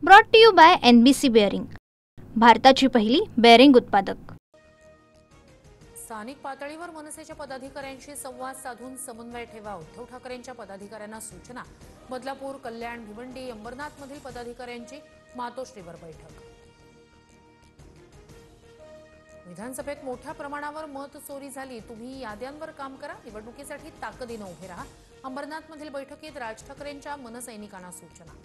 Brought to you by NBC bearing, भारताची पहिली bearing उत्पादक। स्थानिक पातळीवर मनसेच्या पदाधिकाऱ्यांशी संवाद साधून समन्वय ठेवा, उद्धव ठाकरेंच्या पदाधिकाऱ्यांना सूचना। बदलापूर, कल्याण, भिवंडी, अंबरनाथमधील पदाधिकाऱ्यांची मातोश्रीवर बैठक। विधानसभेत मोठ्या प्रमाणावर मत चोरी झाली, तुम्ही याद्यांवर काम करा, निवडणुकीसाठी ताकदीने उभे राहा। अंबरनाथमधील बैठकीत राज ठाकरेंच्या मनसैनिकांना सूचना।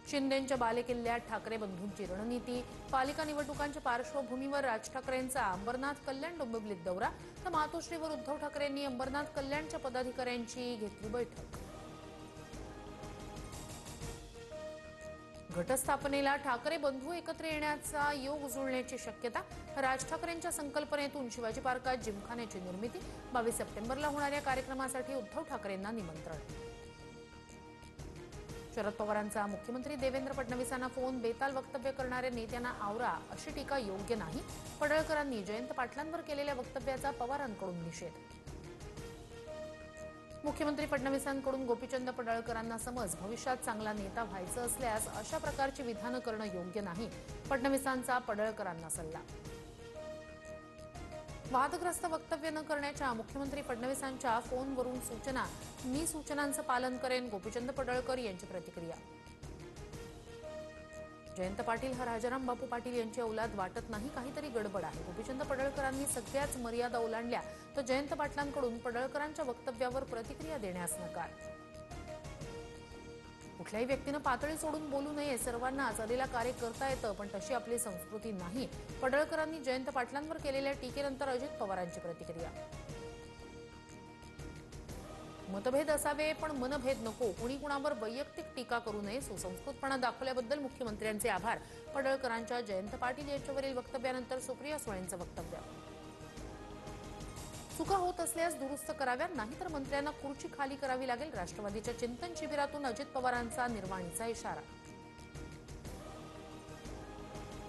शिंदेंच्या बालेकिल्ल्यात ठाकरे बंधूंची रणनीती। पालिका निवडणुकांच्या पार्श्वभूमीवर राज ठाकरेंचा अंबरनाथ, कल्याण, डोंबिवलीत दौरा, तर मातोश्रीवर उद्धव ठाकरेंनी अंबरनाथ, कल्याणच्या पदाधिकाऱ्यांची घेतली बैठक। घटस्थापनेला ठाकरे बंधू एकत्र येण्याचा योग जुळण्याची शक्यता। राज ठाकरेंच्या संकल्पनेतून शिवाजी पार्कात जिमखान्याची निर्मिती। 22 सप्टेंबरला होणाऱ्या कार्यक्रमासाठी उद्धव ठाकरेंना निमंत्रण। शरद पवारांचा मुख्यमंत्री देवेंद्र फडणवीसांना फोन, बेताल वक्तव्य करणाऱ्या नेत्यांना आवरा, अशी टीका योग्य नाही। पडळकरांनी जयंत पाटलांवर केलेल्या वक्तव्याचा पवारांकडून निषेध। मुख्यमंत्री फडणवीसांकडून गोपीचंद पडळकरांना समज, भविष्यात चांगला नेता व्हायचं असल्यास अशा प्रकारची विधानं करणं योग्य नाही। फडणवीसांचा पडळकरांना सल्ला। वादग्रस्त वक्तव्य न करण्याच्या मुख्यमंत्री फडणवीसांच्या फोनवरून सूचना, मी सूचनांचं पालन करेन, गोपीचंद पडळकर यांची प्रतिक्रिया। जयंत पाटील हा राजाराम बापू पाटील यांची औलाद वाटत नाही, काहीतरी गडबड आहे। गोपीचंद पडळकरांनी सगळ्याच मर्यादा ओलांडल्या, तर जयंत पाटलांकडून पडळकरांच्या वक्तव्यावर प्रतिक्रिया देण्यास नकार। कुठल्याही व्यक्तीनं पातळी सोडून बोलू नये, सर्वांना आजारीला कार्य करता येतं, पण तशी आपली संस्कृती नाही। पडळकरांनी जयंत पाटलांवर केलेल्या टीकेनंतर अजित पवारांची प्रतिक्रिया। मतभेद असावे पण मनभेद नको, कुणी कुणावर वैयक्तिक टीका करू नये, सुसंस्कृतपणा दाखवल्याबद्दल मुख्यमंत्र्यांचे आभार। पडळकरांच्या जयंत पाटील यांच्यावरील वक्तव्यानंतर सुप्रिया सुळेंचं वक्तव्य। चुका होत असल्यास दुरुस्त कराव्या, नाहीतर मंत्र्यांना खुर्ची खाली करावी लागेल। राष्ट्रवादीच्या चिंतन शिबिरातून अजित पवारांचा निर्वाणीचा इशारा।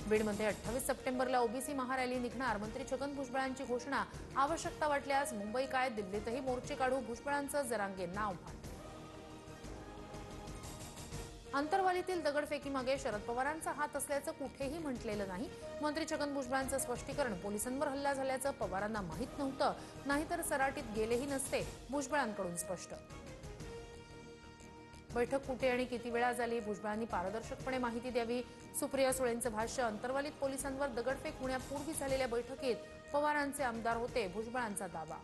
बीडमध्ये 28 सप्टेंबरला ओबीसी महारॅली निघणार, मंत्री छगन भुजबळांची घोषणा। आवश्यकता वाटल्यास मुंबई काय दिल्लीतही मोर्चे काढू, भुजबळांचं जरांगेंना आव्हान। अंतरवालीतील दगडफेकीमागे शरद पवारांचा हात असल्याचं कुठेही म्हटलेलं नाही। मंत्री छगन भुजबळांचं स्पष्टीकरण, पोलिसांवर हल्ला झाल्याचं पवारांना माहीत नव्हतं, नाहीतर सराटीत गेलेही नसते, भुजबळांकडून स्पष्ट। बैठक कुठे आणि किती वेळा झाली, भुजबळांनी पारदर्शकपणे माहिती द्यावी। सुप्रिया सुळेंचं भाष्य, अंतरवालीत पोलिसांवर दगडफेक होण्यापूर्वी झालेल्या बैठकीत पवारांचे आमदार होते, भुजबळांचा दावा।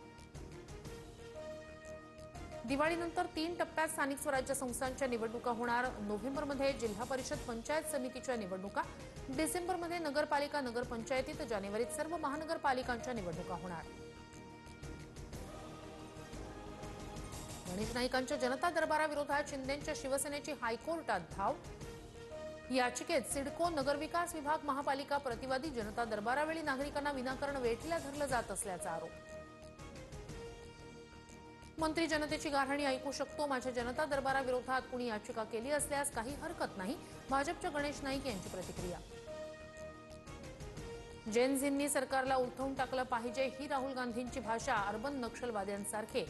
दिवाळीनंतर 3 टप्प्यात स्थानिक स्वराज्य संस्थांच्या निवडणुका होणार। नोव्हेंबरमध्ये जिल्हा परिषद पंचायत समितीच्या निवडणुका, डिसेंबरमध्ये नगरपालिका नगरपंचायती, तर जानेवारीत सर्व महानगरपालिकांच्या निवडणुका होणार। गणेश नाईकांच्या जनता दरबाराविरोधात शिंदेंच्या शिवसेनेची हायकोर्टात धाव। याचिकेत सिडको, नगरविकास विभाग, महापालिका प्रतिवादी। जनता दरबारावेळी नागरिकांना विनाकारण वेठीला धरलं जात असल्याचा आरोप। मंत्री जनतेची गाऱ्हाणी ऐकू शकतो, माझ्या जनता दरबाराविरोधात कुणी याचिका केली असल्यास काही हरकत नाही, भाजपच्या गणेश नाईक यांची प्रतिक्रिया। जेन झींनी सरकारला उलथवून टाकलं पाहिजे, ही राहुल गांधींची भाषा। अर्बन नक्षलवाद्यांसारखे,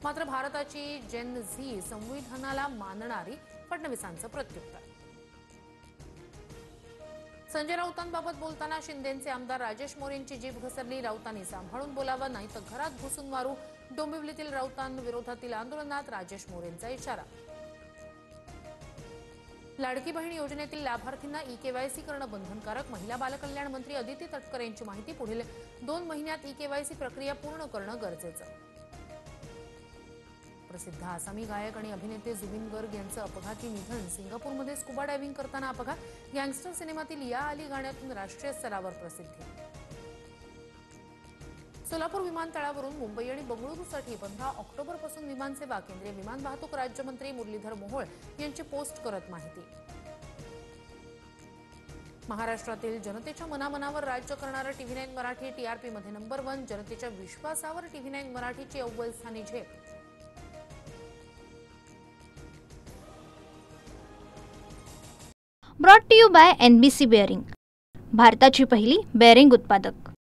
मात्र भारताची जेन झी संविधानाला मानणारी, फडणवीसांचं प्रत्युत्तर। संजय राऊतांबाबत बोलताना शिंदेंचे आमदार राजेश मोरेंची जीभ घसरली, राऊतांनी सांभाळून बोलावं, नाही तर घरात घुसून मारू। डोंबिवलीतील राऊतांविरोधातील आंदोलनात राजेश मोरेंचा इशारा। लाडकी बहीण योजनेतील लाभार्थींना ई-केवायसी करणं बंधनकारक, महिला बालकल्याण मंत्री अदिती तटकर यांची माहिती। पुढील 2 महिन्यात ई-केवायसी प्रक्रिया पूर्ण करणं गरजेचं। प्रसिद्ध आसामी गायक आणि अभिनेते जुबिन गर्ग यांचं अपघाती निधन, सिंगापूरमध्ये स्कुबा डायव्हिंग करताना अपघात। गँगस्टर सिनेमातील या आली गाण्यातून राष्ट्रीय स्तरावर प्रसिद्धी। सोलापूर विमानतळावरून मुंबई आणि बंगळुरूसाठी 15 ऑक्टोबरपासून विमानसेवा, केंद्रीय विमान वाहतूक राज्यमंत्री मुरलीधर मोहोळ यांची पोस्ट करत माहिती। महाराष्ट्रातील जनतेच्या मनामनावर राज्य करणारं TV9 मराठी, TRPमध्ये नंबर 1, जनतेच्या विश्वासावर TV9 मराठीची अव्वल स्थानी झेप। Brought to you by NBC bearing, भारताची पहिली बेअरिंग उत्पादक।